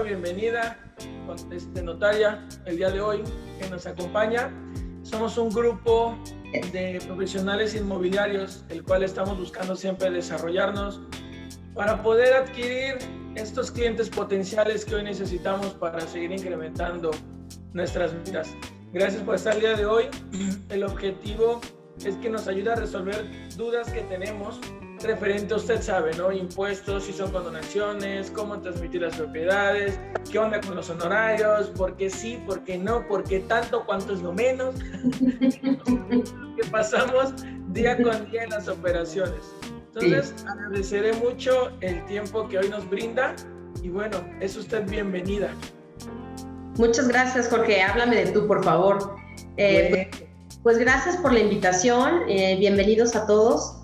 Bienvenida, notaria, el día de hoy que nos acompaña. Somos un grupo de profesionales inmobiliarios, el cual estamos buscando siempre desarrollarnos para poder adquirir estos clientes potenciales que hoy necesitamos para seguir incrementando nuestras ventas. Gracias por estar el día de hoy. El objetivo es que nos ayude a resolver dudas que tenemos referente, usted sabe, ¿no? Impuestos, si son condonaciones, cómo transmitir las propiedades, qué onda con los honorarios, por qué sí, por qué no, por qué tanto, cuánto es lo menos, que pasamos día con día en las operaciones. Entonces, agradeceré mucho el tiempo que hoy nos brinda y bueno, es usted bienvenida. Muchas gracias, Jorge. Háblame de tú, por favor. Pues gracias por la invitación. Bienvenidos a todos.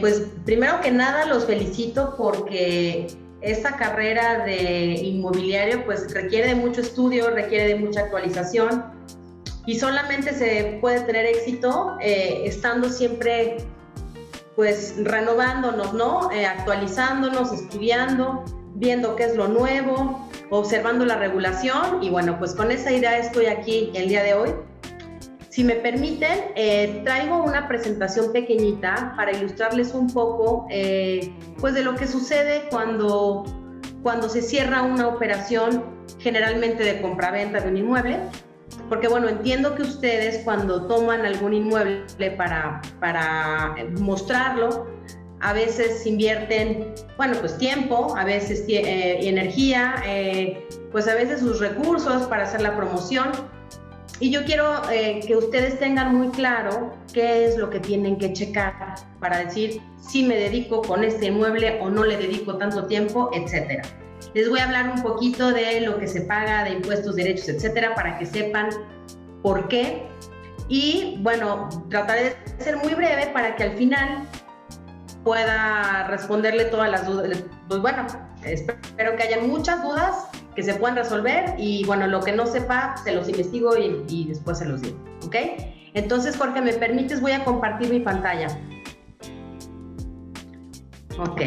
Pues primero que nada los felicito porque esta carrera de inmobiliario pues requiere de mucho estudio, requiere de mucha actualización y solamente se puede tener éxito estando siempre pues renovándonos, ¿no? Actualizándonos, estudiando, viendo qué es lo nuevo, observando la regulación y bueno, pues con esa idea estoy aquí el día de hoy. Si me permiten, traigo una presentación pequeñita para ilustrarles un poco pues de lo que sucede cuando se cierra una operación generalmente de compraventa de un inmueble, porque bueno, entiendo que ustedes cuando toman algún inmueble para mostrarlo, a veces invierten, bueno, pues tiempo, a veces energía, pues a veces sus recursos para hacer la promoción. Y yo quiero que ustedes tengan muy claro qué es lo que tienen que checar para decir si me dedico con este inmueble o no le dedico tanto tiempo, etcétera. Les voy a hablar un poquito de lo que se paga de impuestos, derechos, etcétera, para que sepan por qué. Y bueno, trataré de ser muy breve para que al final pueda responderle todas las dudas. Pues bueno, espero que haya muchas dudas que se puedan resolver y bueno, lo que no sepa se los investigo y después se los digo, ¿ok? Entonces, Jorge, ¿me permites? Voy a compartir mi pantalla. Ok.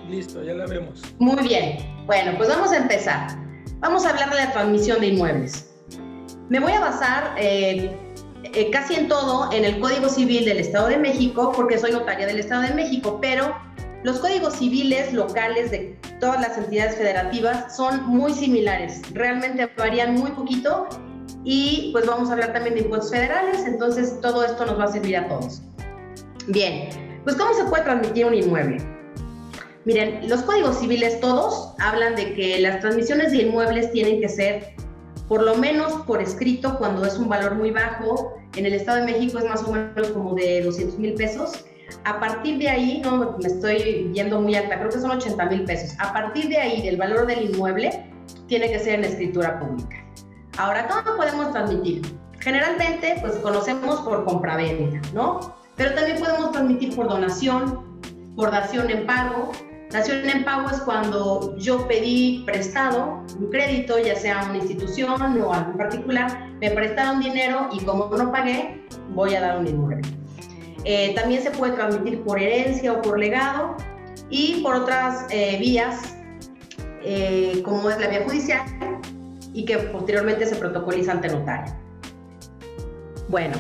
Listo, ya la vemos. Muy bien. Bueno, pues vamos a empezar. Vamos a hablar de la transmisión de inmuebles. Me voy a basar casi en todo en el Código Civil del Estado de México, porque soy notaria del Estado de México, pero los códigos civiles locales de todas las entidades federativas son muy similares, realmente varían muy poquito y pues vamos a hablar también de impuestos federales, entonces todo esto nos va a servir a todos. Bien, pues ¿cómo se puede transmitir un inmueble? Miren, los códigos civiles todos hablan de que las transmisiones de inmuebles tienen que ser por lo menos por escrito cuando es un valor muy bajo. En el Estado de México es más o menos como de 200,000 pesos. A partir de ahí, no me estoy yendo muy alta, creo que son 80,000 pesos. A partir de ahí, del valor del inmueble, tiene que ser en escritura pública. Ahora, ¿cómo podemos transmitir? Generalmente, pues conocemos por compraventa, ¿no? Pero también podemos transmitir por donación, por dación en pago. Dación en pago es cuando yo pedí prestado un crédito, ya sea una institución o algo particular, me prestaron dinero y como no pagué, voy a dar un inmueble. También se puede transmitir por herencia o por legado y por otras vías, como es la vía judicial y que posteriormente se protocoliza ante notario. Bueno,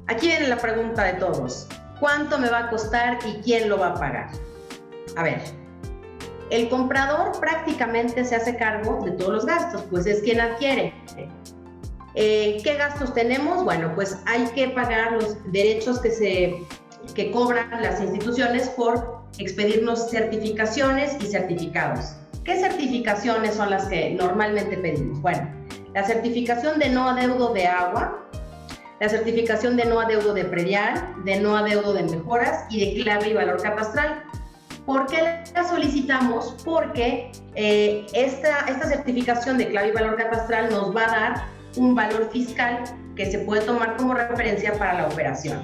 aquí viene la pregunta de todos. ¿Cuánto me va a costar y quién lo va a pagar? A ver, el comprador prácticamente se hace cargo de todos los gastos, pues es quien adquiere. ¿Qué gastos tenemos? Bueno, pues hay que pagar los derechos que cobran las instituciones por expedirnos certificaciones y certificados. ¿Qué certificaciones son las que normalmente pedimos? Bueno, la certificación de no adeudo de agua, la certificación de no adeudo de predial, de no adeudo de mejoras y de clave y valor catastral. ¿Por qué la solicitamos? Porque esta certificación de clave y valor catastral nos va a dar un valor fiscal que se puede tomar como referencia para la operación.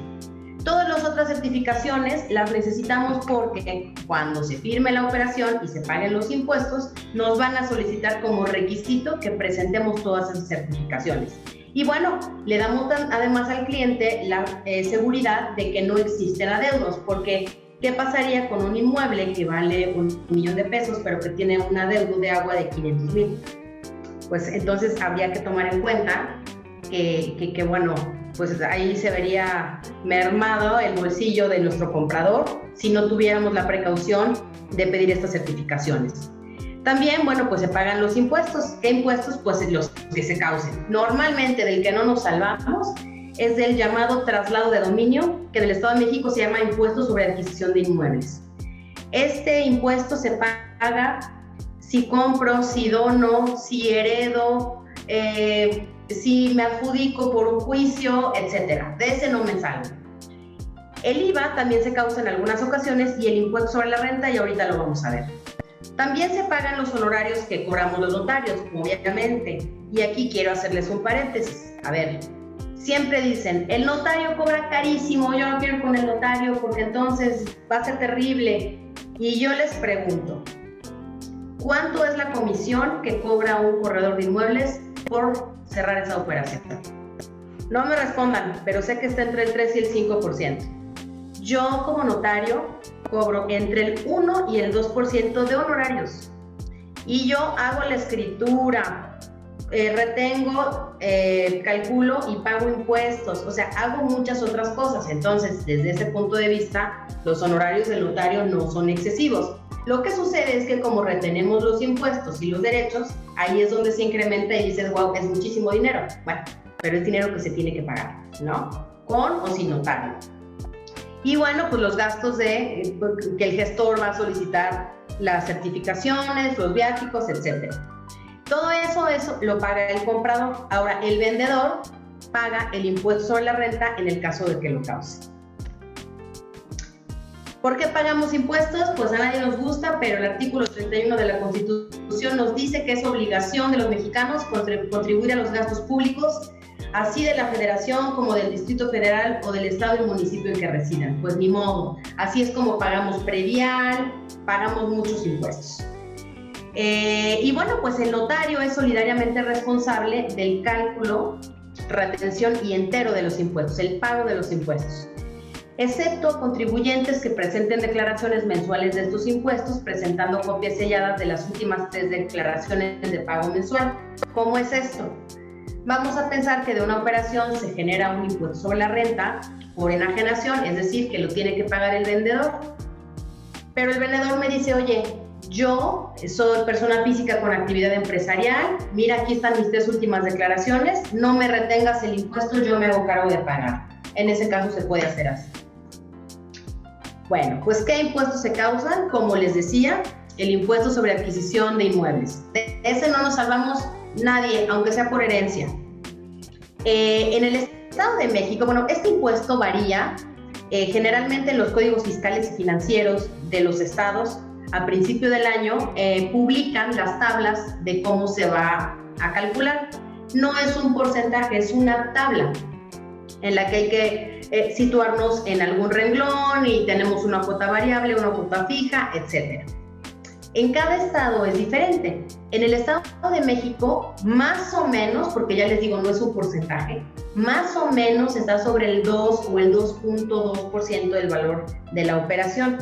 Todas las otras certificaciones las necesitamos porque cuando se firme la operación y se paguen los impuestos, nos van a solicitar como requisito que presentemos todas esas certificaciones. Y bueno, le damos además al cliente la seguridad de que no existen adeudos, porque ¿qué pasaría con un inmueble que vale $1 millón, pero que tiene un adeudo de agua de 500,000? Pues entonces habría que tomar en cuenta que bueno, pues ahí se vería mermado el bolsillo de nuestro comprador si no tuviéramos la precaución de pedir estas certificaciones. También, bueno, pues se pagan los impuestos. ¿Qué impuestos? Pues los que se causen. Normalmente del que no nos salvamos es del llamado traslado de dominio, que del Estado de México se llama impuesto sobre adquisición de inmuebles. Este impuesto se paga si compro, si dono, si heredo, si me adjudico por un juicio, etcétera. De ese no me salgo. El IVA también se causa en algunas ocasiones y el impuesto sobre la renta, y ahorita lo vamos a ver. También se pagan los honorarios que cobramos los notarios, obviamente. Y aquí quiero hacerles un paréntesis. A ver, siempre dicen, el notario cobra carísimo, yo no quiero ir con el notario porque entonces va a ser terrible. Y yo les pregunto, ¿cuánto es la comisión que cobra un corredor de inmuebles por cerrar esa operación? No me respondan, pero sé que está entre el 3 y el 5%. Yo como notario cobro entre el 1 y el 2% de honorarios. Y yo hago la escritura, retengo, calculo y pago impuestos. O sea, hago muchas otras cosas. Entonces, desde ese punto de vista, los honorarios del notario no son excesivos. Lo que sucede es que como retenemos los impuestos y los derechos, ahí es donde se incrementa y dices, wow, es muchísimo dinero. Bueno, pero es dinero que se tiene que pagar, ¿no? Con o sin notario. Y bueno, pues los gastos de que el gestor va a solicitar las certificaciones, los viáticos, etc. Todo eso lo paga el comprador. Ahora, el vendedor paga el impuesto sobre la renta en el caso de que lo cause. ¿Por qué pagamos impuestos? Pues a nadie nos gusta, pero el artículo 31 de la Constitución nos dice que es obligación de los mexicanos contribuir a los gastos públicos, así de la Federación como del Distrito Federal o del Estado y municipio en que residan. Pues ni modo, así es como pagamos predial, pagamos muchos impuestos. Y bueno, pues el notario es solidariamente responsable del cálculo, retención y entero de los impuestos, el pago de los impuestos, excepto contribuyentes que presenten declaraciones mensuales de estos impuestos, presentando copias selladas de las últimas 3 declaraciones de pago mensual. ¿Cómo es esto? Vamos a pensar que de una operación se genera un impuesto sobre la renta por enajenación, es decir, que lo tiene que pagar el vendedor. Pero el vendedor me dice, oye, yo soy persona física con actividad empresarial, mira, aquí están mis 3 últimas declaraciones, no me retengas el impuesto, yo me hago cargo de pagar. En ese caso se puede hacer así. Bueno, pues ¿qué impuestos se causan? Como les decía, el impuesto sobre adquisición de inmuebles. De ese no nos salvamos nadie, aunque sea por herencia. En el Estado de México, bueno, este impuesto varía. Generalmente los códigos fiscales y financieros de los estados a principio del año publican las tablas de cómo se va a calcular. No es un porcentaje, es una tabla en la que hay que situarnos en algún renglón y tenemos una cuota variable, una cuota fija, etc. En cada estado es diferente. En el Estado de México, más o menos, porque ya les digo, no es un porcentaje, más o menos está sobre el 2 o el 2.2% del valor de la operación.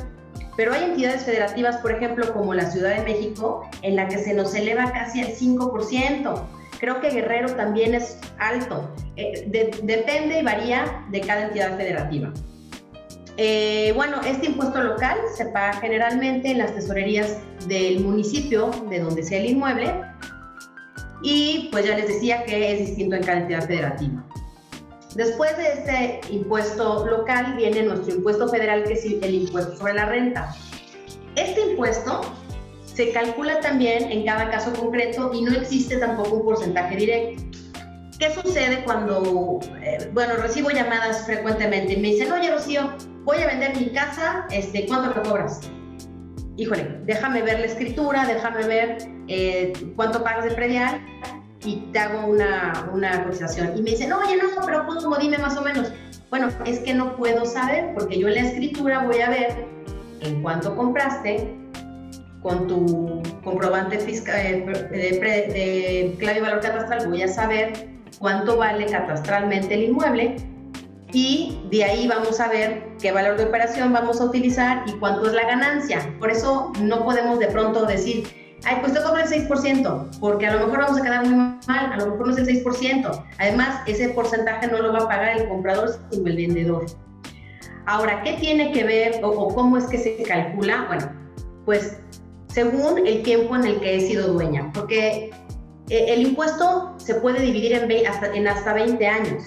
Pero hay entidades federativas, por ejemplo, como la Ciudad de México, en la que se nos eleva casi al 5%. Creo que Guerrero también es alto. Depende y varía de cada entidad federativa. Bueno, este impuesto local se paga generalmente en las tesorerías del municipio de donde sea el inmueble y pues ya les decía que es distinto en cada entidad federativa. Después de este impuesto local viene nuestro impuesto federal, que es el impuesto sobre la renta. Este impuesto se calcula también en cada caso concreto y no existe tampoco un porcentaje directo. ¿Qué sucede cuando, recibo llamadas frecuentemente y me dicen, oye, Rocío, voy a vender mi casa, ¿cuánto me cobras? Híjole, déjame ver la escritura, déjame ver cuánto pagas de predial y te hago una cotización. Y me dicen, oye, no, pero ¿cómo? Dime más o menos. Bueno, es que no puedo saber porque yo en la escritura voy a ver en cuánto compraste, con tu comprobante fiscal de clave y valor catastral voy a saber cuánto vale catastralmente el inmueble y de ahí vamos a ver qué valor de operación vamos a utilizar y cuánto es la ganancia. Por eso no podemos de pronto decir, ay, pues te cobro el 6%, porque a lo mejor vamos a quedar muy mal, a lo mejor no es el 6%. Además, ese porcentaje no lo va a pagar el comprador, sino el vendedor. Ahora, ¿qué tiene que ver o cómo es que se calcula? Bueno, pues según el tiempo en el que he sido dueña, porque el impuesto se puede dividir en hasta 20 años.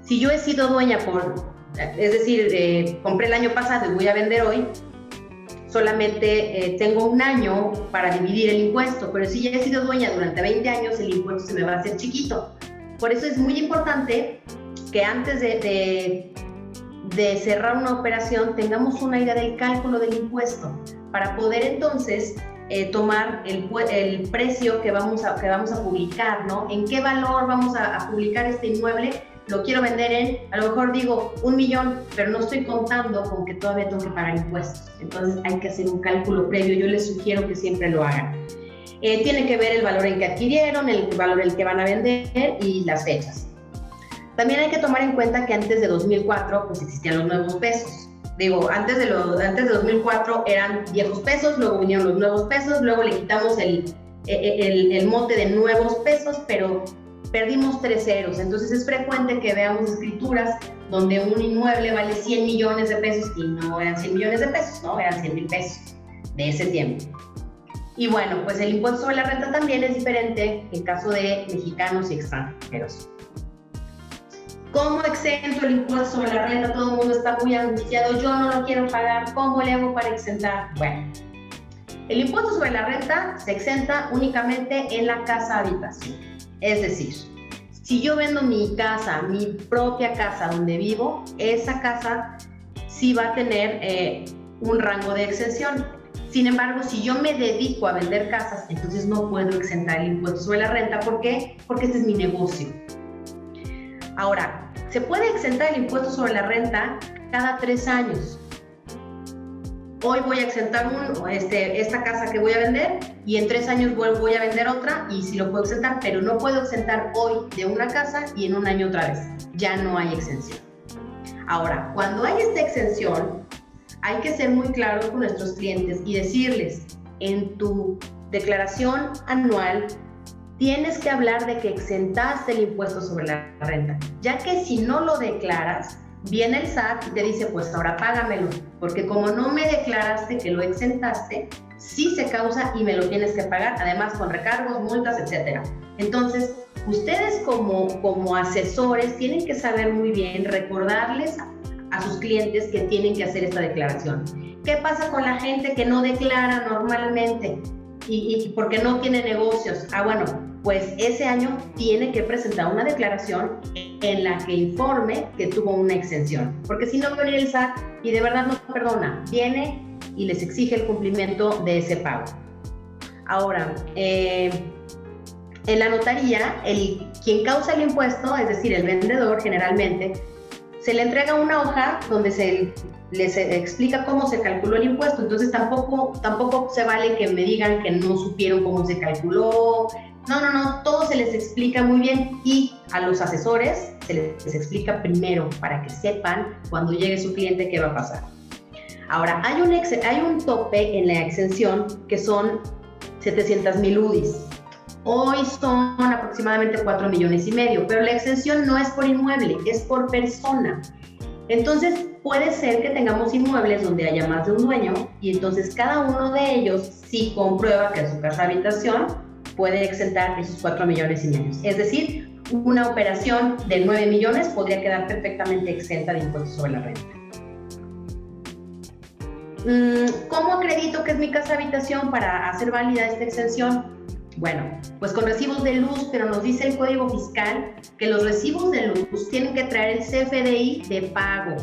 Si yo he sido dueña es decir, compré el año pasado y voy a vender hoy, solamente tengo un año para dividir el impuesto, pero si ya he sido dueña durante 20 años, el impuesto se me va a hacer chiquito. Por eso es muy importante que antes de cerrar una operación tengamos una idea del cálculo del impuesto para poder entonces tomar el precio que vamos a publicar, ¿no? ¿En qué valor vamos a publicar este inmueble? Lo quiero vender a lo mejor digo 1 millón, pero no estoy contando con que todavía tengo que pagar impuestos. Entonces hay que hacer un cálculo previo, yo les sugiero que siempre lo hagan. Tiene que ver el valor en que adquirieron, el valor en el que van a vender y las fechas. También hay que tomar en cuenta que antes de 2004 pues existían los nuevos pesos. Digo, antes de 2004 eran viejos pesos, luego vinieron los nuevos pesos, luego le quitamos el mote de nuevos pesos, pero perdimos 3 ceros. Entonces es frecuente que veamos escrituras donde un inmueble vale 100 millones de pesos y no eran 100 millones de pesos, no, eran 100,000 pesos de ese tiempo. Y bueno, pues el impuesto sobre la renta también es diferente en caso de mexicanos y extranjeros. ¿Cómo exento el impuesto sobre la renta? Todo el mundo está muy angustiado, yo no lo quiero pagar, ¿cómo le hago para exentar? Bueno, el impuesto sobre la renta se exenta únicamente en la casa habitación. Es decir, si yo vendo mi casa, mi propia casa donde vivo, esa casa sí va a tener un rango de exención. Sin embargo, si yo me dedico a vender casas, entonces no puedo exentar el impuesto sobre la renta. ¿Por qué? Porque este es mi negocio. Ahora, se puede exentar el impuesto sobre la renta cada 3 años. Hoy voy a exentar esta casa que voy a vender y en 3 años voy a vender otra y sí lo puedo exentar, pero no puedo exentar hoy de una casa y en un año otra vez. Ya no hay exención. Ahora, cuando hay esta exención, hay que ser muy claros con nuestros clientes y decirles, en tu declaración anual, tienes que hablar de que exentaste el impuesto sobre la renta, ya que si no lo declaras, viene el SAT y te dice, pues ahora págamelo, porque como no me declaraste que lo exentaste, sí se causa y me lo tienes que pagar, además con recargos, multas, etc. Entonces, ustedes como asesores tienen que saber muy bien, recordarles a sus clientes que tienen que hacer esta declaración. ¿Qué pasa con la gente que no declara normalmente y porque no tiene negocios? Bueno, pues ese año tiene que presentar una declaración en la que informe que tuvo una exención, porque si no va a venir el SAT y de verdad no perdona, viene y les exige el cumplimiento de ese pago. Ahora, en la notaría, quien causa el impuesto, es decir, el vendedor generalmente, se le entrega una hoja donde les explica cómo se calculó el impuesto. Entonces tampoco se vale que me digan que no supieron cómo se calculó. No, todo se les explica muy bien y a los asesores se les explica primero para que sepan cuando llegue su cliente qué va a pasar. Ahora, hay un tope en la exención que son 700,000 UDIs. Hoy son aproximadamente 4,5 millones, pero la exención no es por inmueble, es por persona. Entonces, puede ser que tengamos inmuebles donde haya más de un dueño y entonces cada uno de ellos sí comprueba que su casa habitación puede exentar esos 4,5 millones. Es decir, una operación de 9 millones podría quedar perfectamente exenta de impuestos sobre la renta. ¿Cómo acredito que es mi casa habitación para hacer válida esta exención? Bueno, pues con recibos de luz, pero nos dice el Código Fiscal que los recibos de luz tienen que traer el CFDI de pago.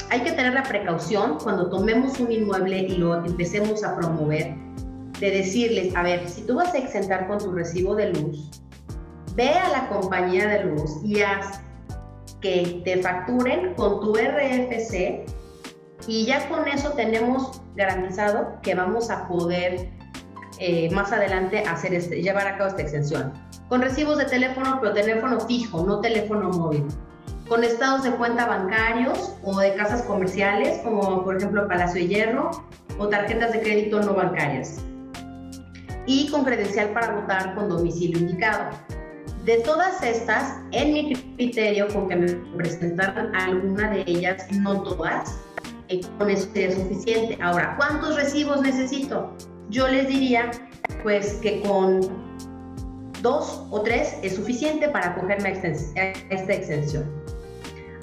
Hay que tener la precaución cuando tomemos un inmueble y lo empecemos a promover, de decirles, a ver, si tú vas a exentar con tu recibo de luz, ve a la compañía de luz y haz que te facturen con tu RFC y ya con eso tenemos garantizado que vamos a poder más adelante llevar a cabo esta exención. Con recibos de teléfono, pero teléfono fijo, no teléfono móvil. Con estados de cuenta bancarios o de casas comerciales, como por ejemplo Palacio de Hierro, o tarjetas de crédito no bancarias. Y con credencial para votar con domicilio indicado. De todas estas, en mi criterio, con que me presentaran alguna de ellas, no todas, con eso sería suficiente. Ahora, ¿cuántos recibos necesito? Yo les diría, pues, que con 2 o 3 es suficiente para acogerme a esta exención.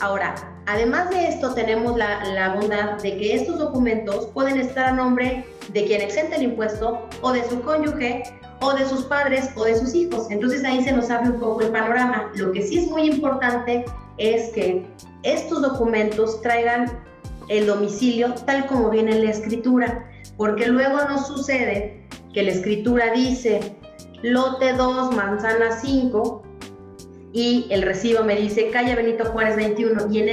Ahora, además de esto, tenemos la bondad de que estos documentos pueden estar a nombre de quien exenta el impuesto, o de su cónyuge, o de sus padres, o de sus hijos. Entonces ahí se nos abre un poco el panorama. Lo que sí es muy importante es que estos documentos traigan el domicilio tal como viene en la escritura, porque luego nos sucede que la escritura dice lote 2, manzana 5, y el recibo me dice calle Benito Juárez 21, y en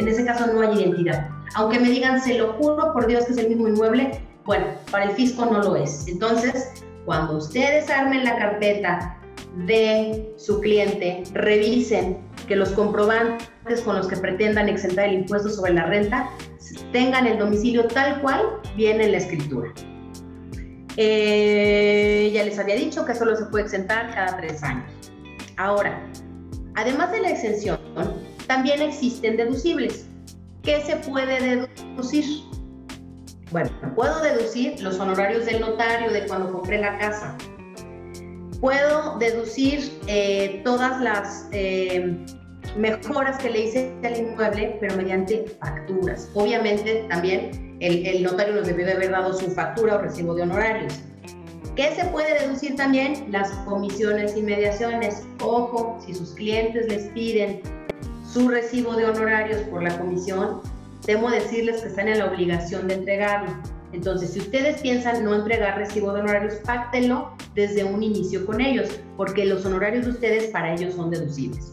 ese caso no hay identidad. Aunque me digan, se lo juro por Dios que es el mismo inmueble, bueno, para el fisco no lo es. Entonces, cuando ustedes armen la carpeta de su cliente, revisen que los comprobantes con los que pretendan exentar el impuesto sobre la renta tengan el domicilio tal cual viene en la escritura. Ya les había dicho que solo se puede exentar cada 3 años. Ahora, además de la exención, también existen deducibles. ¿Qué se puede deducir? Bueno, puedo deducir los honorarios del notario de cuando compré la casa. Puedo deducir todas las mejoras que le hice al inmueble, pero mediante facturas. Obviamente, también el notario nos debió de haber dado su factura o recibo de honorarios. ¿Qué se puede deducir también? Las comisiones y mediaciones. Ojo, si sus clientes les piden su recibo de honorarios por la comisión, debo decirles que están en la obligación de entregarlo. Entonces, si ustedes piensan no entregar recibo de honorarios, páctenlo desde un inicio con ellos, porque los honorarios de ustedes para ellos son deducibles.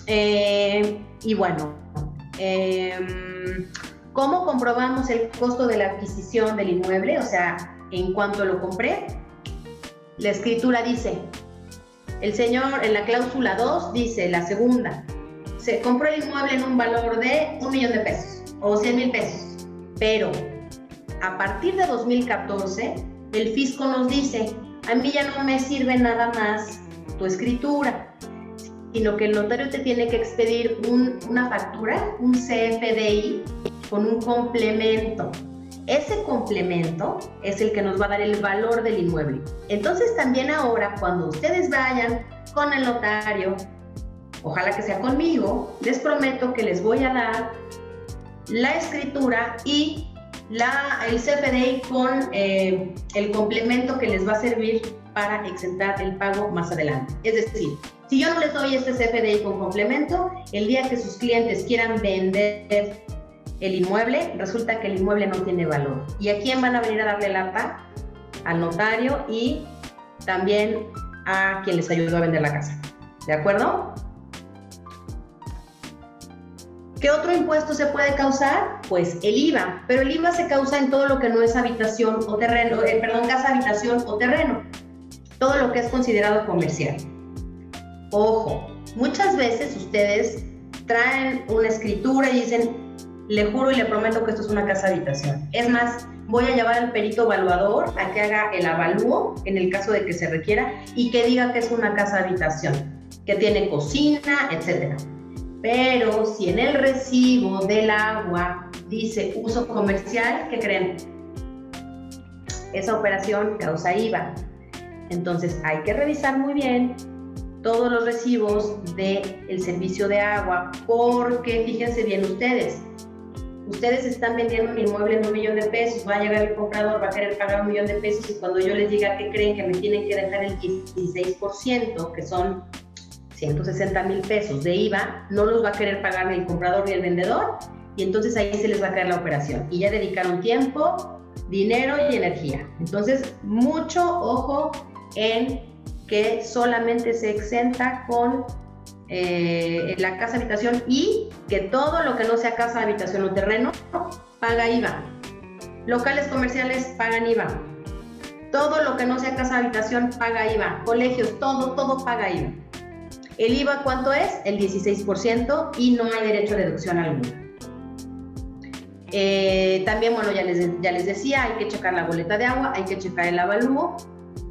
Y bueno, ¿cómo comprobamos el costo de la adquisición del inmueble? O sea, en cuanto lo compré, la escritura dice, el señor en la cláusula 2 dice, la segunda, se compró el inmueble en un valor de $1,000,000 o 100,000 pesos, pero a partir de 2014 el fisco nos dice, a mí ya no me sirve nada más tu escritura, sino que el notario te tiene que expedir una factura, un CFDI con un complemento. Ese complemento es el que nos va a dar el valor del inmueble. Entonces también ahora, cuando ustedes vayan con el notario, ojalá que sea conmigo, les prometo que les voy a dar la escritura y el CFDI con el complemento que les va a servir para exentar el pago más adelante. Es decir, si yo no les doy este CFDI con complemento, el día que sus clientes quieran vender el inmueble, resulta que el inmueble no tiene valor. ¿Y a quién van a venir a darle el acta? Al notario y también a quien les ayudó a vender la casa. ¿De acuerdo? ¿Qué otro impuesto se puede causar? Pues el IVA, pero el IVA se causa en todo lo que no es habitación o terreno, casa, habitación o terreno, todo lo que es considerado comercial. Ojo, muchas veces ustedes traen una escritura y dicen, le juro y le prometo que esto es una casa habitación. Es más, voy a llevar al perito evaluador a que haga el avalúo en el caso de que se requiera y que diga que es una casa habitación, que tiene cocina, etc. Pero si en el recibo del agua dice uso comercial, ¿qué creen? Esa operación causa IVA. Entonces hay que revisar muy bien todos los recibos del servicio de agua, porque fíjense bien ustedes están vendiendo un inmueble en $1,000,000, va a llegar el comprador, va a querer pagar $1,000,000 y cuando yo les diga que creen que me tienen que dejar el 16%, que son 160,000 pesos de IVA, no los va a querer pagar ni el comprador ni el vendedor, y entonces ahí se les va a caer la operación. Y ya dedicaron tiempo, dinero y energía. Entonces, mucho ojo en que solamente se exenta con en la casa, habitación, y que todo lo que no sea casa, habitación o terreno paga IVA. Locales comerciales pagan IVA. Todo lo que no sea casa, habitación paga IVA. Colegios, todo paga IVA. ¿El IVA cuánto es? El 16% y no hay derecho a deducción alguna. También, bueno, ya les decía, hay que checar la boleta de agua, hay que checar el avalúo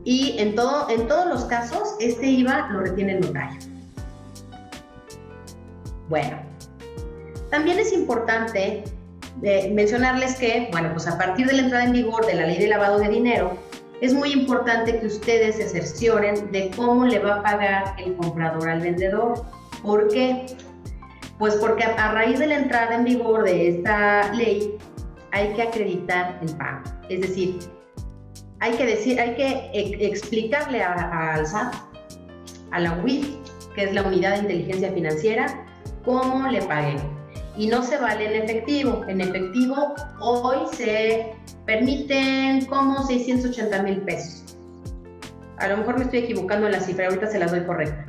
y en todos los casos este IVA lo retiene el notario. Bueno, también es importante mencionarles que, bueno, pues a partir de la entrada en vigor de la ley de lavado de dinero, es muy importante que ustedes se cercioren de cómo le va a pagar el comprador al vendedor. ¿Por qué? Pues porque a raíz de la entrada en vigor de esta ley hay que acreditar el pago. Es decir, hay que explicarle al SAT, a la UIF, que es la Unidad de Inteligencia Financiera, cómo le pagué. Y no se vale en efectivo. En efectivo hoy se permiten como 680,000 pesos. A lo mejor me estoy equivocando en la cifra, ahorita se las doy correcta.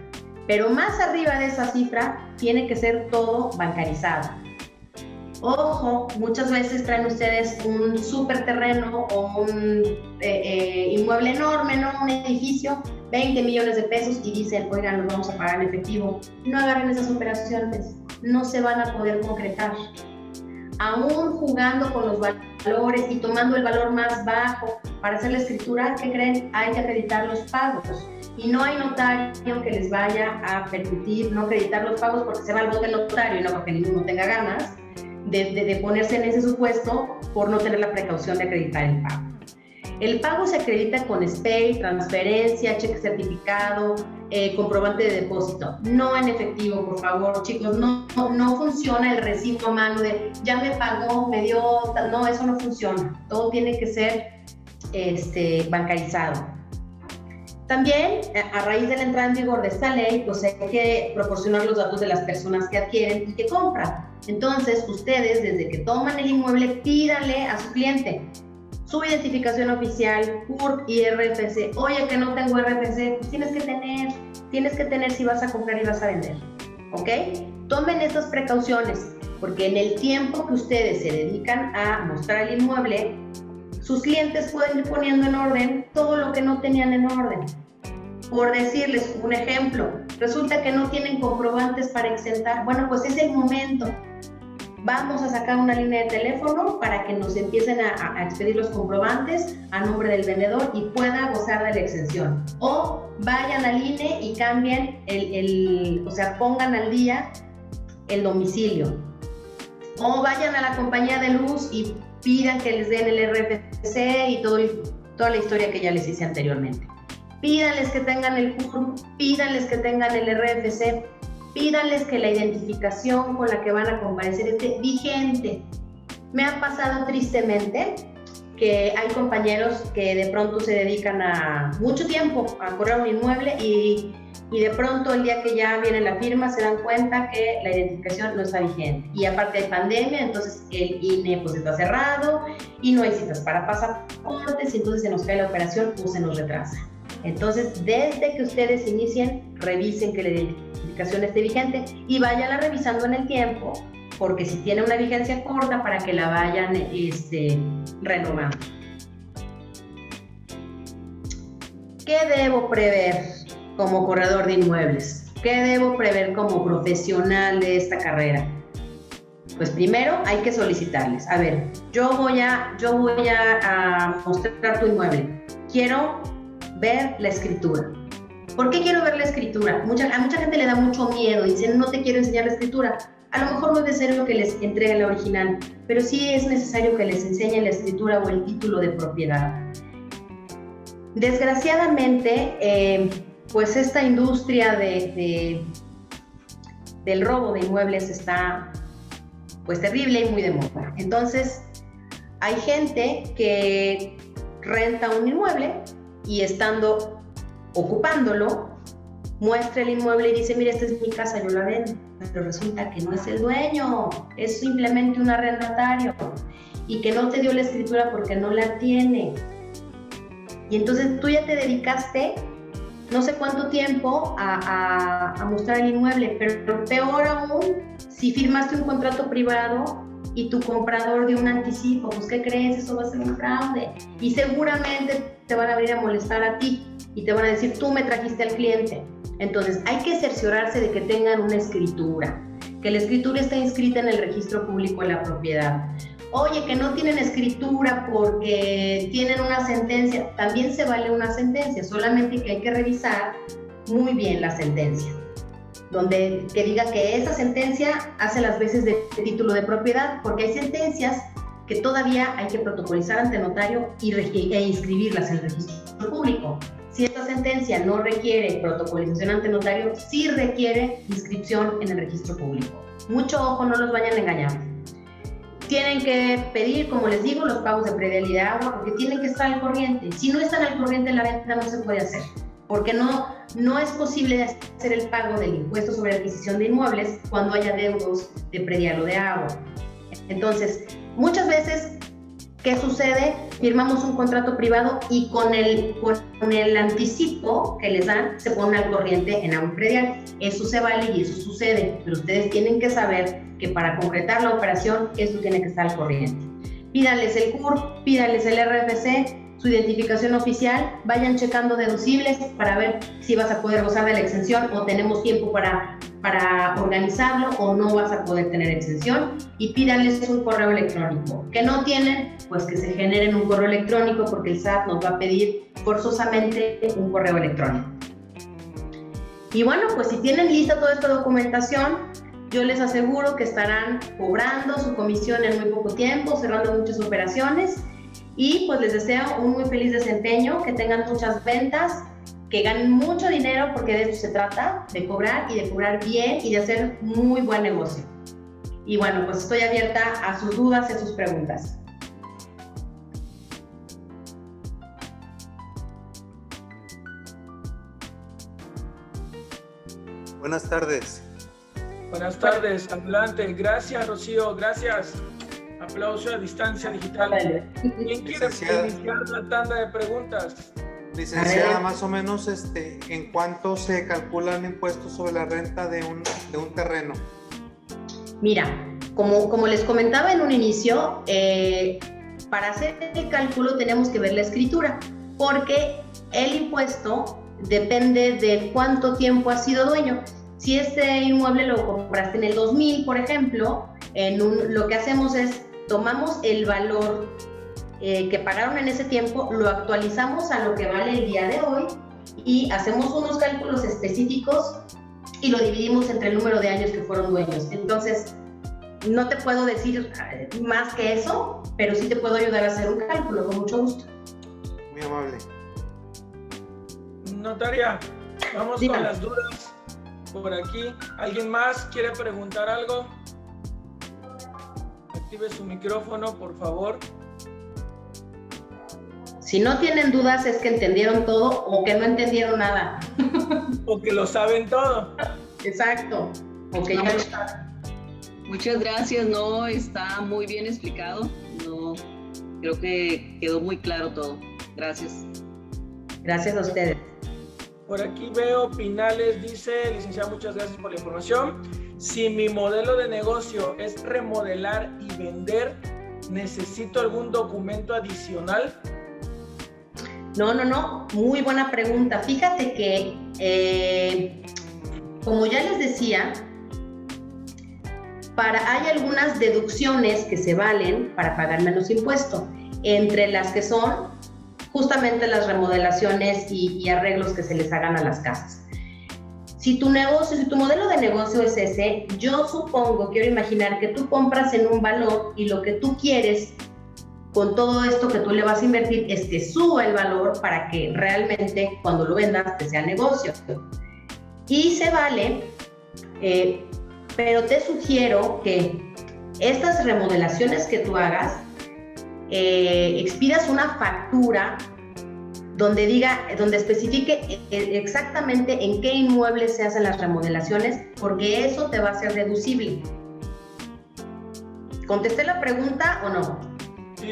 Pero más arriba de esa cifra tiene que ser todo bancarizado. Ojo, muchas veces traen ustedes un súper terreno o un inmueble enorme, ¿no? Un edificio, 20 millones de pesos y dicen, oigan, los vamos a pagar en efectivo. No agarren esas operaciones, no se van a poder concretar. Aún jugando con los valores y tomando el valor más bajo para hacer la escritura, ¿qué creen? Hay que acreditar los pagos. Y no hay notario que les vaya a permitir no acreditar los pagos porque se va al bote el notario y no porque ninguno tenga ganas de ponerse en ese supuesto por no tener la precaución de acreditar el pago. El pago se acredita con SPEI, transferencia, cheque certificado, comprobante de depósito. No en efectivo, por favor, chicos. No funciona el recibo a mano de ya me pagó, me dio... No, eso no funciona. Todo tiene que ser bancarizado. También, a raíz de la entrada en vigor de esta ley, pues hay que proporcionar los datos de las personas que adquieren y que compran. Entonces, ustedes, desde que toman el inmueble, pídanle a su cliente su identificación oficial, CURP y RFC. Oye, que no tengo RFC, pues tienes que tener si vas a comprar y vas a vender, ¿ok? Tomen estas precauciones, porque en el tiempo que ustedes se dedican a mostrar el inmueble, sus clientes pueden ir poniendo en orden todo lo que no tenían en orden. Por decirles un ejemplo, resulta que no tienen comprobantes para exentar. Bueno, pues es el momento. Vamos a sacar una línea de teléfono para que nos empiecen a expedir los comprobantes a nombre del vendedor y pueda gozar de la exención. O vayan al INE y cambien o sea, pongan al día el domicilio. O vayan a la compañía de luz y pidan que les den el RFC y toda la historia que ya les hice anteriormente. Pídanles que tengan el CURP, pídanles que tengan el RFC, pídanles que la identificación con la que van a comparecer esté vigente. Me ha pasado tristemente que hay compañeros que de pronto se dedican a mucho tiempo a correr un inmueble y de pronto el día que ya viene la firma se dan cuenta que la identificación no está vigente. Y aparte hay pandemia, entonces el INE pues está cerrado y no hay citas para pasaportes y entonces se nos cae la operación o se nos retrasa. Entonces, desde que ustedes inicien, revisen que la identificación esté vigente y váyanla revisando en el tiempo, porque si tiene una vigencia corta, para que la vayan renovando. ¿Qué debo prever como corredor de inmuebles? ¿Qué debo prever como profesional de esta carrera? Pues primero hay que solicitarles. A ver, yo voy a mostrar tu inmueble. Quiero ver la escritura. ¿Por qué quiero ver la escritura? A mucha gente le da mucho miedo, dicen no te quiero enseñar la escritura. A lo mejor no es necesario que les entregue la original, pero sí es necesario que les enseñen la escritura o el título de propiedad. Desgraciadamente, pues esta industria del robo de inmuebles está pues terrible y muy de moda. Entonces, hay gente que renta un inmueble y estando ocupándolo, muestra el inmueble y dice, mira, esta es mi casa, yo la vendo. Pero resulta que no es el dueño, es simplemente un arrendatario y que no te dio la escritura porque no la tiene. Y entonces tú ya te dedicaste no sé cuánto tiempo a mostrar el inmueble, pero peor aún, si firmaste un contrato privado y tu comprador dio un anticipo, pues ¿qué crees? Eso va a ser un fraude. Y seguramente te van a venir a molestar a ti y te van a decir, tú me trajiste al cliente. Entonces hay que cerciorarse de que tengan una escritura, que la escritura esté inscrita en el registro público de la propiedad. Oye, que no tienen escritura porque tienen una sentencia, también se vale una sentencia, solamente que hay que revisar muy bien la sentencia, donde que diga que esa sentencia hace las veces de título de propiedad, porque hay sentencias que todavía hay que protocolizar ante notario e inscribirlas en el registro público. Si esta sentencia no requiere protocolización ante notario, sí requiere inscripción en el registro público. Mucho ojo, no los vayan a engañar. Tienen que pedir, como les digo, los pagos de predial y de agua, porque tienen que estar al corriente. Si no están al corriente, la venta no se puede hacer, porque no es posible hacer el pago del impuesto sobre adquisición de inmuebles cuando haya deudos de predial o de agua. Entonces, muchas veces, ¿qué sucede? Firmamos un contrato privado y con el anticipo que les dan, se pone al corriente en agua y predial. Eso se vale y eso sucede, pero ustedes tienen que saber que para concretar la operación, esto tiene que estar al corriente. Pídanles el CURP, pídanles el RFC, su identificación oficial, vayan checando deducibles para ver si vas a poder gozar de la exención o tenemos tiempo para organizarlo o no vas a poder tener exención, y pídanles un correo electrónico. Que no tienen, pues que se generen un correo electrónico, porque el SAT nos va a pedir forzosamente un correo electrónico. Y bueno, pues si tienen lista toda esta documentación, yo les aseguro que estarán cobrando su comisión en muy poco tiempo, cerrando muchas operaciones, y pues les deseo un muy feliz desempeño, que tengan muchas ventas, que ganen mucho dinero, porque de eso se trata, de cobrar y de cobrar bien y de hacer muy buen negocio. Y bueno, pues estoy abierta a sus dudas y a sus preguntas. Buenas tardes. Buenas tardes, adelante. Gracias, Rocío, gracias. Aplauso a distancia digital. ¿Quién quiere iniciar la tanda de preguntas? Licenciada, más o menos, ¿en cuánto se calculan impuestos sobre la renta de un terreno? Mira, como les comentaba en un inicio, para hacer el cálculo tenemos que ver la escritura, porque el impuesto depende de cuánto tiempo has sido dueño. Si este inmueble lo compraste en el 2000, por ejemplo, lo que hacemos es tomamos el valor que pagaron en ese tiempo, lo actualizamos a lo que vale el día de hoy y hacemos unos cálculos específicos y lo dividimos entre el número de años que fueron dueños. Entonces, no te puedo decir más que eso, pero sí te puedo ayudar a hacer un cálculo, con mucho gusto. Muy amable. Notaria, vamos Dígame. con las dudas por aquí. ¿Alguien más quiere preguntar algo? Active su micrófono, por favor. Si no tienen dudas, es que entendieron todo o que no entendieron nada. O que lo saben todo. Exacto. O que ya lo saben. Muchas gracias, no, está muy bien explicado, no, creo que quedó muy claro todo, gracias. Gracias a ustedes. Por aquí veo Pinales, dice, licenciada, muchas gracias por la información. Si mi modelo de negocio es remodelar y vender, ¿necesito algún documento adicional? No, muy buena pregunta. Fíjate que, como ya les decía, hay algunas deducciones que se valen para pagar menos impuesto, entre las que son justamente las remodelaciones y arreglos que se les hagan a las casas. Si tu modelo de negocio es ese, yo supongo, quiero imaginar que tú compras en un valor y lo que tú quieres con todo esto que tú le vas a invertir es que suba el valor para que realmente cuando lo vendas te sea negocio. Y se vale, pero te sugiero que estas remodelaciones que tú hagas, expidas una factura donde especifique exactamente en qué inmuebles se hacen las remodelaciones, porque eso te va a ser deducible. ¿Contesté la pregunta o no?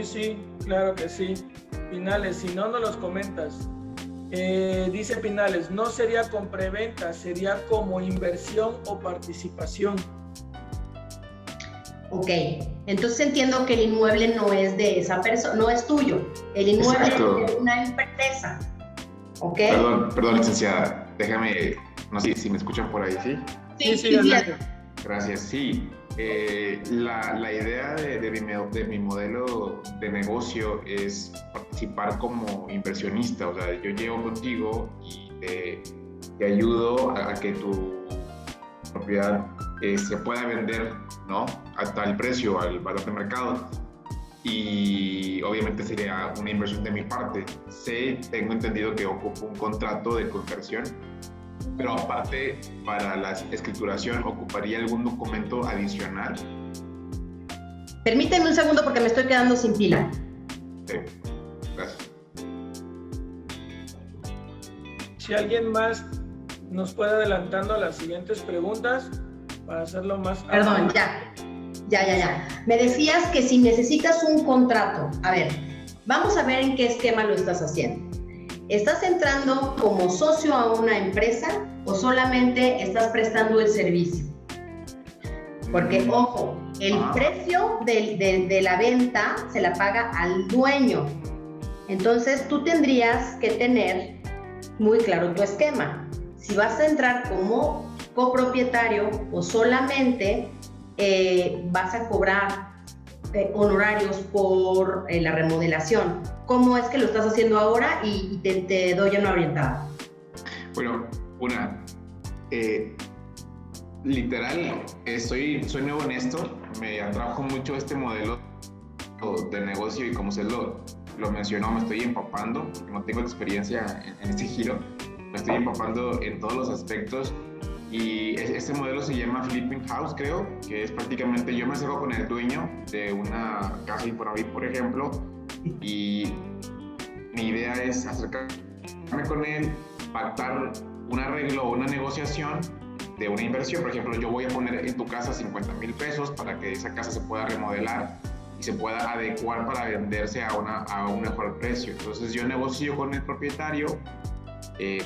Sí, claro que sí. Pinales, si no, no los comentas. Dice Pinales, no sería con preventa, sería como inversión o participación. Ok, entonces entiendo que el inmueble no es de esa persona, no es tuyo. El inmueble Exacto. es de una empresa. ¿Ok? Perdón, licenciada. Déjame, no sé si me escuchan por ahí, ¿sí? Sí, adelante. Gracias, sí. La idea de mi modelo de negocio es participar como inversionista. O sea, yo llego contigo y te ayudo a que tu propiedad se pueda vender, ¿no? A tal precio, al valor de mercado. Y obviamente sería una inversión de mi parte. Tengo entendido que ocupo un contrato de conversión, pero aparte, para la escrituración, ¿ocuparía algún documento adicional? Permíteme un segundo porque me estoy quedando sin pila. Sí, gracias. Si alguien más nos puede adelantando a las siguientes preguntas para hacerlo más... Perdón, ya. Me decías que si necesitas un contrato, a ver, vamos a ver en qué esquema lo estás haciendo. ¿Estás entrando como socio a una empresa o solamente estás prestando el servicio? Porque, ojo, el precio de la venta se la paga al dueño. Entonces, tú tendrías que tener muy claro tu esquema. Si vas a entrar como copropietario o solamente vas a cobrar honorarios por la remodelación. ¿Cómo es que lo estás haciendo ahora? Y te doy una orientada. Bueno, literal, soy nuevo en esto, me atrajo mucho este modelo de negocio y como usted lo mencionó, me estoy empapando, porque no tengo experiencia en este giro, me estoy empapando en todos los aspectos. Y este modelo se llama Flipping House, creo, que es prácticamente yo me acerco con el dueño de una casa Infonavit, por ejemplo, y mi idea es acercarme con él, pactar un arreglo o una negociación de una inversión. Por ejemplo, yo voy a poner en tu casa 50,000 pesos para que esa casa se pueda remodelar y se pueda adecuar para venderse a un mejor precio. Entonces yo negocio con el propietario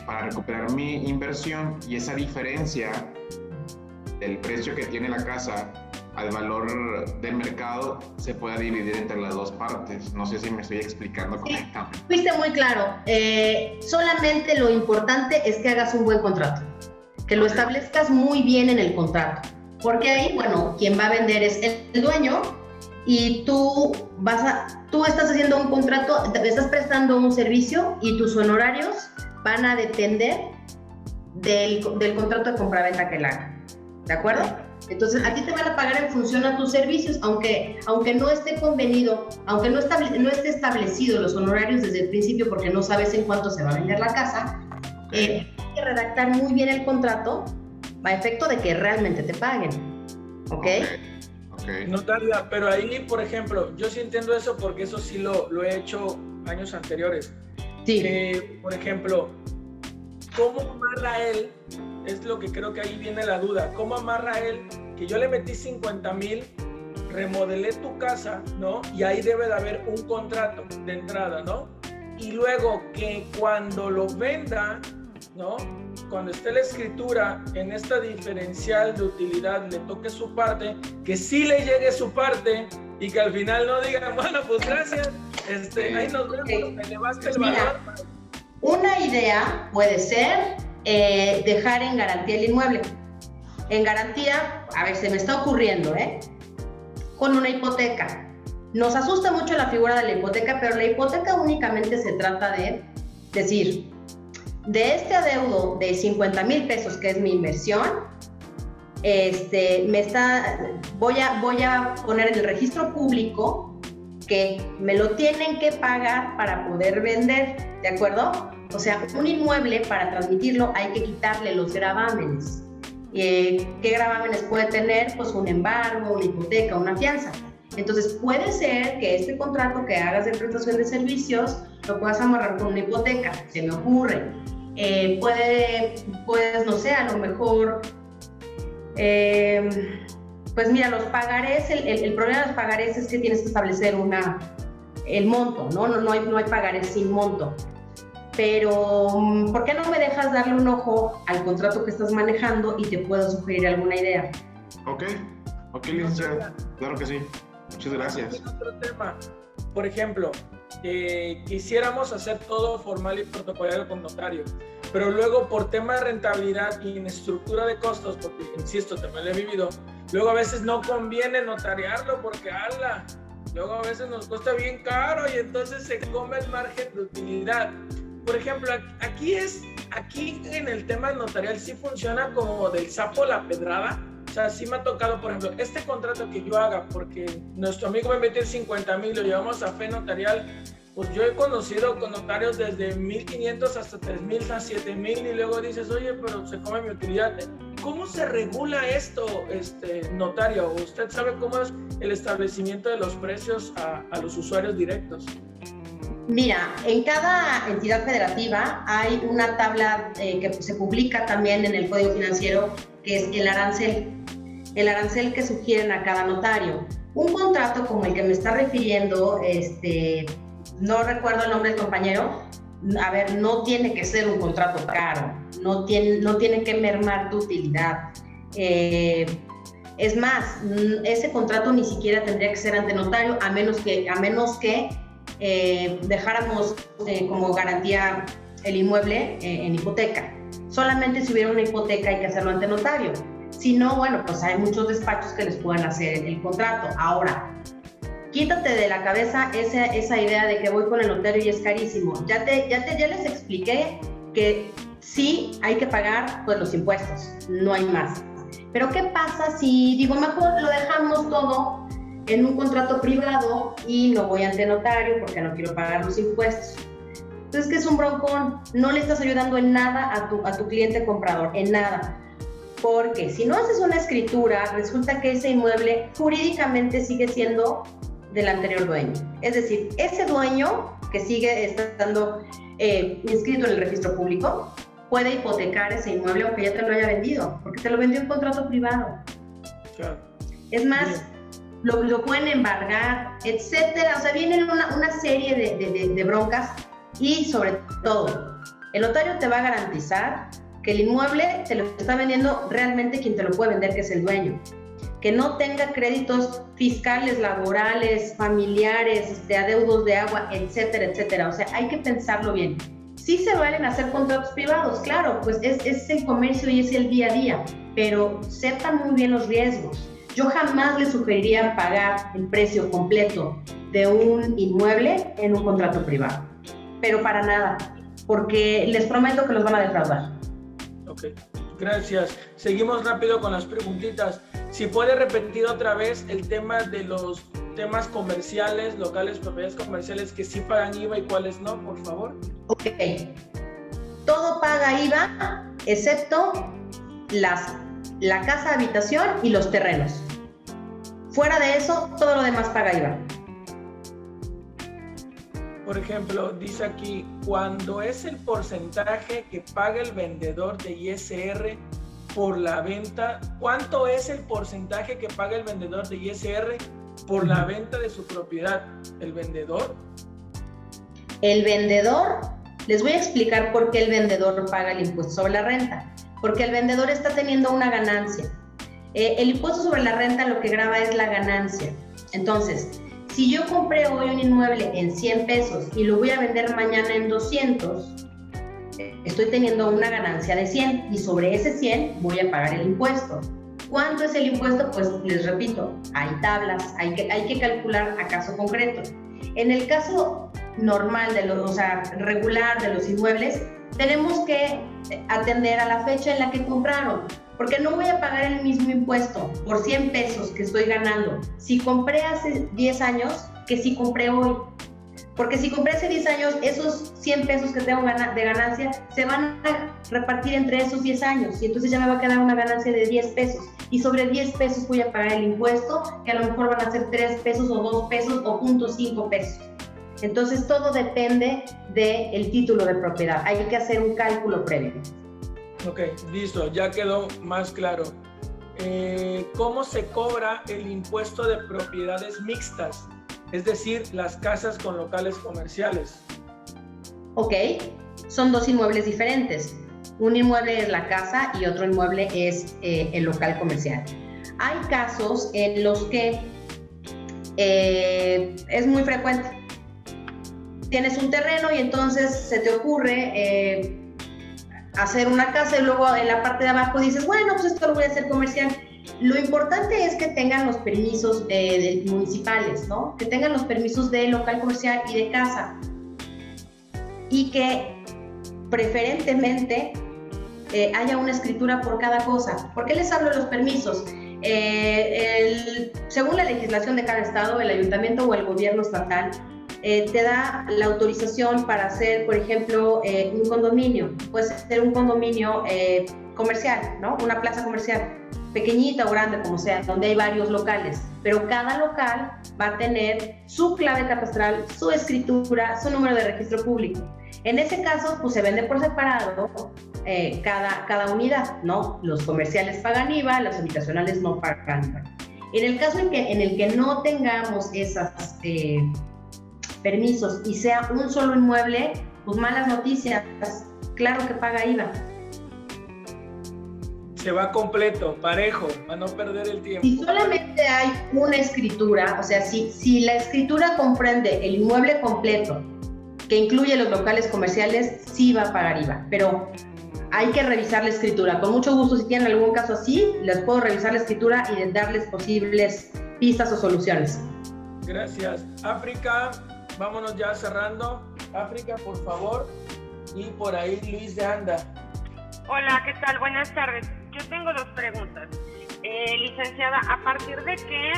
para recuperar mi inversión y esa diferencia del precio que tiene la casa al valor del mercado se pueda dividir entre las dos partes. No sé si me estoy explicando correctamente. Fuiste muy claro. Solamente lo importante es que hagas un buen contrato, que lo establezcas muy bien en el contrato, porque ahí, bueno, quien va a vender es el dueño y tú estás haciendo un contrato, estás prestando un servicio y tus honorarios van a depender del contrato de compraventa que él haga, ¿de acuerdo? Entonces, a ti te van a pagar en función a tus servicios, aunque no esté convenido, aunque no esté establecido los honorarios desde el principio porque no sabes en cuánto se va a vender la casa, hay que redactar muy bien el contrato a efecto de que realmente te paguen, ¿ok? Notaria, pero ahí, por ejemplo, yo sí entiendo eso porque eso sí lo he hecho años anteriores. Sí. Por ejemplo, ¿cómo amarra él? Es lo que creo que ahí viene la duda. ¿Cómo amarra él que yo le metí 50,000, remodelé tu casa, ¿no? Y ahí debe de haber un contrato de entrada, ¿no? Y luego que cuando lo venda, ¿no? Cuando esté la escritura en esta diferencial de utilidad, le toque su parte, que sí le llegue su parte y que al final no digan, bueno, pues gracias, ahí nos vemos, me elevaste el valor. Una idea puede ser dejar en garantía el inmueble. En garantía, a ver, se me está ocurriendo, con una hipoteca. Nos asusta mucho la figura de la hipoteca, pero la hipoteca únicamente se trata de decir, de este adeudo de 50,000 pesos, que es mi inversión, voy a poner en el registro público que me lo tienen que pagar para poder vender, ¿de acuerdo? O sea, un inmueble, para transmitirlo, hay que quitarle los gravámenes. ¿Qué gravámenes puede tener? Pues un embargo, una hipoteca, una fianza. Entonces, puede ser que este contrato que hagas de prestación de servicios lo puedas amarrar con una hipoteca, se me ocurre. Puedes, no sé, a lo mejor, pues mira, los pagarés, el problema de los pagarés es que tienes que establecer el monto, ¿no? No hay pagarés sin monto. pero ¿por qué no me dejas darle un ojo al contrato que estás manejando y te puedo sugerir alguna idea? Ok, licenciada, claro que sí. Muchas gracias. Otro tema, por ejemplo, quisiéramos hacer todo formal y protocolario con notario, pero luego por tema de rentabilidad y en estructura de costos, porque insisto, también lo he vivido, luego a veces no conviene notariarlo porque luego a veces nos cuesta bien caro y entonces se come el margen de utilidad. Por ejemplo, aquí en el tema notarial sí funciona como del sapo la pedrada. O sea, sí me ha tocado, por ejemplo, este contrato que yo haga, porque nuestro amigo va a meter 50,000, lo llevamos a fe notarial, pues yo he conocido con notarios desde 1,500 hasta 3,000 a 7,000 y luego dices, oye, pero se come mi utilidad. ¿Cómo se regula esto, notario? ¿Usted sabe cómo es el establecimiento de los precios a los usuarios directos? Mira, en cada entidad federativa hay una tabla que se publica también en el Código Financiero, que es el arancel que sugieren a cada notario. Un contrato como el que me está refiriendo, no recuerdo el nombre del compañero, a ver, no tiene que ser un contrato caro, no tiene que mermar tu utilidad. Es más, ese contrato ni siquiera tendría que ser ante notario, a menos que dejáramos como garantía el inmueble en hipoteca. Solamente si hubiera una hipoteca hay que hacerlo ante notario. Si no, bueno, pues hay muchos despachos que les pueden hacer el contrato. Ahora, quítate de la cabeza esa idea de que voy con el notario y es carísimo. Ya les expliqué que sí hay que pagar pues los impuestos, no hay más. Pero ¿qué pasa si digo, mejor lo dejamos todo en un contrato privado y no voy ante notario porque no quiero pagar los impuestos? Entonces, ¿qué es un broncón? No le estás ayudando en nada a tu cliente comprador, en nada. Porque si no haces una escritura, resulta que ese inmueble jurídicamente sigue siendo del anterior dueño. Es decir, ese dueño que sigue estando inscrito en el registro público puede hipotecar ese inmueble aunque ya te lo haya vendido, porque te lo vendió en contrato privado. Claro. Es más, lo pueden embargar, etcétera. O sea, vienen una serie de broncas y sobre todo, el notario te va a garantizar que el inmueble te lo está vendiendo realmente quien te lo puede vender, que es el dueño. Que no tenga créditos fiscales, laborales, familiares, adeudos de agua, etcétera, etcétera. O sea, hay que pensarlo bien. Sí se valen hacer contratos privados, claro, pues es el comercio y es el día a día, pero sepan muy bien los riesgos. Yo jamás les sugeriría pagar el precio completo de un inmueble en un contrato privado, pero para nada, porque les prometo que los van a defraudar. Ok, gracias. Seguimos rápido con las preguntitas. Si puede repetir otra vez el tema de los temas comerciales, locales, propiedades comerciales que sí pagan IVA y cuáles no, por favor. Ok. Todo paga IVA, excepto la casa habitación y los terrenos. Fuera de eso, todo lo demás paga IVA. Por ejemplo, dice aquí, cuando es el porcentaje que paga el vendedor de ISR por la venta, ¿cuánto es el porcentaje que paga el vendedor de ISR por la venta de su propiedad? ¿El vendedor? El vendedor, les voy a explicar por qué el vendedor paga el impuesto sobre la renta. Porque el vendedor está teniendo una ganancia. El impuesto sobre la renta lo que grava es la ganancia. Entonces, si yo compré hoy un inmueble en 100 pesos y lo voy a vender mañana en 200, estoy teniendo una ganancia de 100 y sobre ese 100 voy a pagar el impuesto. ¿Cuánto es el impuesto? Pues les repito, hay tablas, hay que calcular a caso concreto. En el caso normal, regular de los inmuebles, tenemos que atender a la fecha en la que compraron, porque no voy a pagar el mismo impuesto por 100 pesos que estoy ganando si compré hace 10 años que si compré hoy. Porque si compré hace 10 años, esos 100 pesos que tengo de ganancia se van a repartir entre esos 10 años y entonces ya me va a quedar una ganancia de 10 pesos. Y sobre 10 pesos voy a pagar el impuesto, que a lo mejor van a ser 3 pesos o 2 pesos o 0.5 pesos. Entonces todo depende del título de propiedad. Hay que hacer un cálculo previo. Ok, listo, ya quedó más claro. ¿Cómo se cobra el impuesto de propiedades mixtas? Es decir, las casas con locales comerciales. Ok, son dos inmuebles diferentes. Un inmueble es la casa y otro inmueble es el local comercial. Hay casos en los que es muy frecuente. Tienes un terreno y entonces se te ocurre hacer una casa y luego en la parte de abajo dices, bueno, pues esto lo voy a hacer comercial. Lo importante es que tengan los permisos municipales, ¿no? Que tengan los permisos de local comercial y de casa. Y que preferentemente haya una escritura por cada cosa. ¿Por qué les hablo de los permisos? Según la legislación de cada estado, el ayuntamiento o el gobierno estatal te da la autorización para hacer, por ejemplo, un condominio. Puede ser un condominio comercial, ¿no? Una plaza comercial, pequeñita o grande, como sea, donde hay varios locales. Pero cada local va a tener su clave catastral, su escritura, su número de registro público. En ese caso, pues se vende por separado cada unidad, ¿no? Los comerciales pagan IVA, los habitacionales no pagan IVA. En el caso en el que no tengamos esos permisos y sea un solo inmueble, pues malas noticias, claro que paga IVA. Se va completo, parejo, para no perder el tiempo. Si solamente hay una escritura, o sea, si la escritura comprende el inmueble completo, que incluye los locales comerciales, sí va a pagar IVA, pero hay que revisar la escritura. Con mucho gusto, si tienen algún caso así, les puedo revisar la escritura y darles posibles pistas o soluciones. Gracias. África, vámonos ya cerrando. África, por favor. Y por ahí Luis de Anda. Hola, ¿qué tal? Buenas tardes. Yo tengo dos preguntas. Licenciada, ¿a partir de qué,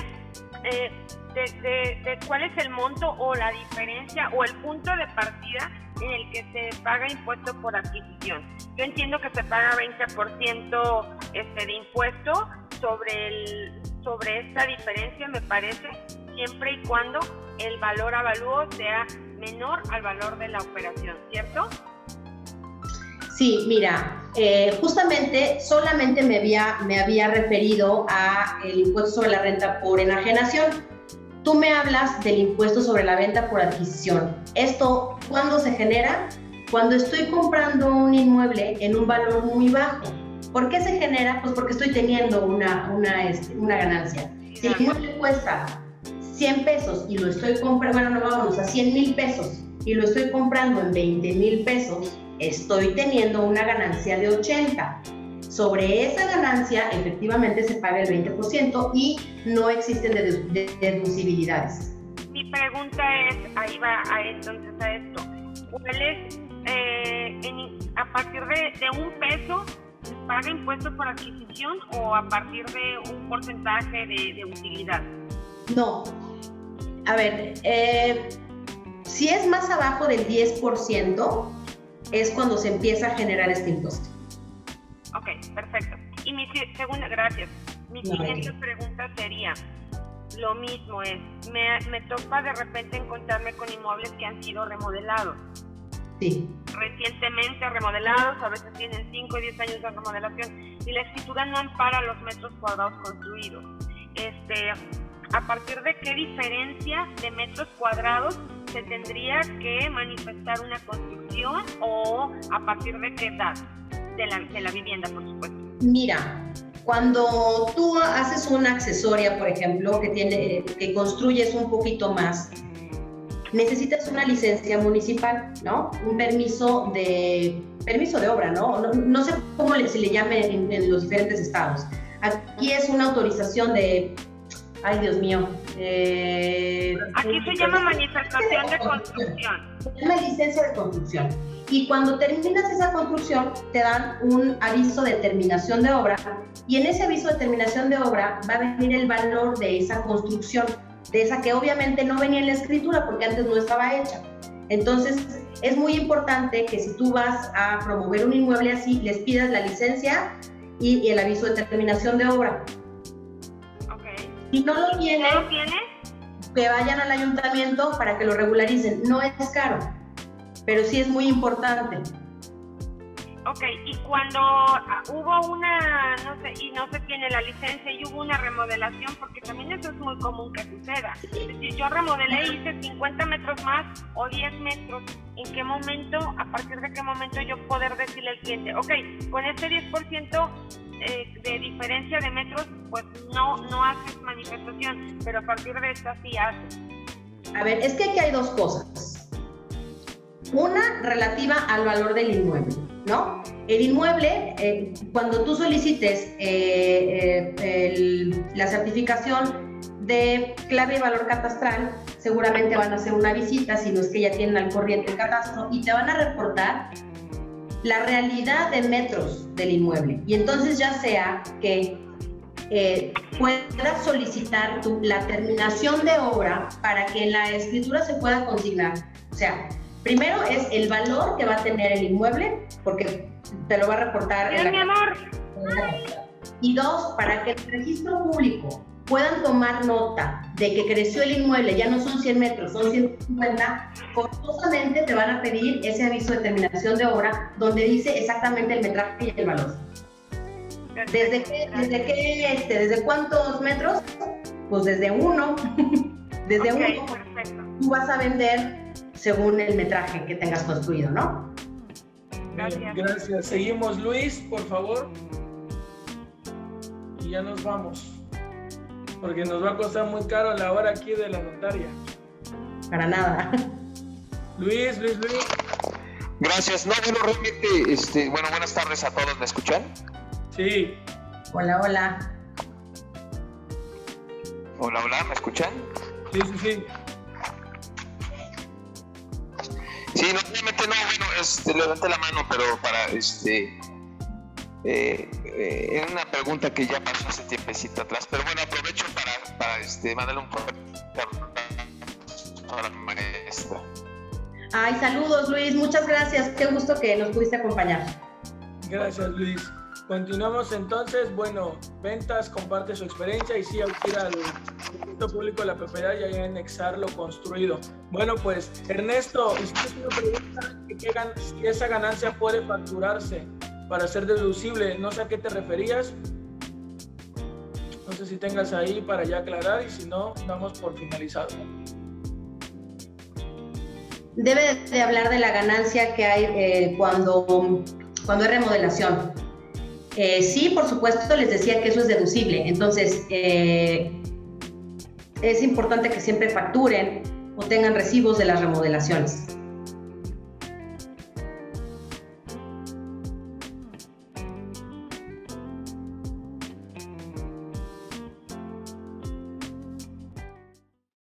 de cuál es el monto o la diferencia o el punto de partida en el que se paga impuesto por adquisición? Yo entiendo que se paga 20% de impuesto sobre esta diferencia, me parece, siempre y cuando el valor avalúo sea menor al valor de la operación, ¿cierto? Sí, mira, justamente solamente me había referido a el impuesto sobre la renta por enajenación. Tú me hablas del impuesto sobre la venta por adquisición. ¿Esto cuándo se genera? Cuando estoy comprando un inmueble en un valor muy bajo. ¿Por qué se genera? Pues porque estoy teniendo una ganancia. Si el inmueble cuesta 100 pesos y lo estoy comprando, bueno, no vamos a 100,000 pesos y lo estoy comprando en 20,000 pesos, estoy teniendo una ganancia de 80. Sobre esa ganancia, efectivamente, se paga el 20% y no existen deducibilidades. Mi pregunta es, ahí va entonces a esto, ¿cuál es, a partir de un peso, se paga impuesto por adquisición o a partir de un porcentaje de utilidad? No. A ver, si es más abajo del 10%, es cuando se empieza a generar este impuesto. Ok, perfecto. Y mi segunda, gracias. Mi siguiente pregunta sería, lo mismo es, me toca de repente encontrarme con inmuebles que han sido remodelados. Sí. Recientemente remodelados, a veces tienen 5 y 10 años de remodelación, y la escritura no ampara los metros cuadrados construidos. ¿A partir de qué diferencia de metros cuadrados se tendría que manifestar una construcción o a partir de qué edad de la vivienda, por supuesto? Mira, cuando tú haces una accesoria, por ejemplo, que construyes un poquito más, necesitas una licencia municipal, ¿no? Un permiso de obra, ¿no? No sé cómo se le llame en los diferentes estados. Aquí es una autorización de... Ay, Dios mío. Aquí se llama manifestación de construcción. Se llama licencia de construcción. Y cuando terminas esa construcción, te dan un aviso de terminación de obra. Y en ese aviso de terminación de obra va a venir el valor de esa construcción, de esa que obviamente no venía en la escritura porque antes no estaba hecha. Entonces, es muy importante que si tú vas a promover un inmueble así, les pidas la licencia y el aviso de terminación de obra. Si no lo tiene, que vayan al ayuntamiento para que lo regularicen. No es caro, pero sí es muy importante. Ok, y cuando hubo una, no sé, y no se tiene la licencia y hubo una remodelación, porque también eso es muy común que suceda. Es decir, yo remodelé y hice 50 metros más o 10 metros. ¿En qué momento, a partir de qué momento yo poder decirle al cliente, ok, con este 10% de diferencia de metros, pues no haces manifestación, pero a partir de esta sí haces? A ver, es que aquí hay dos cosas. Una relativa al valor del inmueble, ¿no? El inmueble, cuando tú solicites la certificación de clave y valor catastral, seguramente van a hacer una visita, si no es que ya tienen al corriente el catastro, y te van a reportar la realidad de metros del inmueble. Y entonces ya sea que puedas solicitar la terminación de obra para que en la escritura se pueda consignar. O sea, primero es el valor que va a tener el inmueble, porque te lo va a reportar. ¡Mi amor! Y dos, para que el registro público puedan tomar nota de que creció el inmueble, ya no son 100 metros, son 150, forzosamente te van a pedir ese aviso de terminación de obra donde dice exactamente el metraje y el valor. ¿Desde cuántos metros? Pues desde uno. Desde uno. Perfecto. Tú vas a vender según el metraje que tengas construido, ¿no? Bien, gracias. Seguimos, Luis, por favor. Y ya nos vamos. Porque nos va a costar muy caro la hora aquí de la notaria. Para nada. Luis. Gracias. No, bueno, realmente, bueno, buenas tardes a todos. ¿Me escuchan? Sí. Hola. Hola, ¿me escuchan? Sí. Sí, no, realmente no, bueno, levanté la mano, pero para, era una pregunta que ya pasó hace tiempecito atrás, pero bueno, aprovecho para mandarle un saludo a la maestra. Ay, saludos, Luis, muchas gracias, qué gusto que nos pudiste acompañar. Gracias, Luis. Continuamos entonces. Bueno, ventas, comparte su experiencia y sí, hay que ir al registro público de la propiedad y ahí anexar lo construido. Bueno, pues, Ernesto, usted me pregunta si esa ganancia puede facturarse para ser deducible. No sé a qué te referías. No sé si tengas ahí para ya aclarar y si no, damos por finalizado. Debe de hablar de la ganancia que hay cuando hay remodelación. Sí, por supuesto, les decía que eso es deducible. Entonces, es importante que siempre facturen o tengan recibos de las remodelaciones.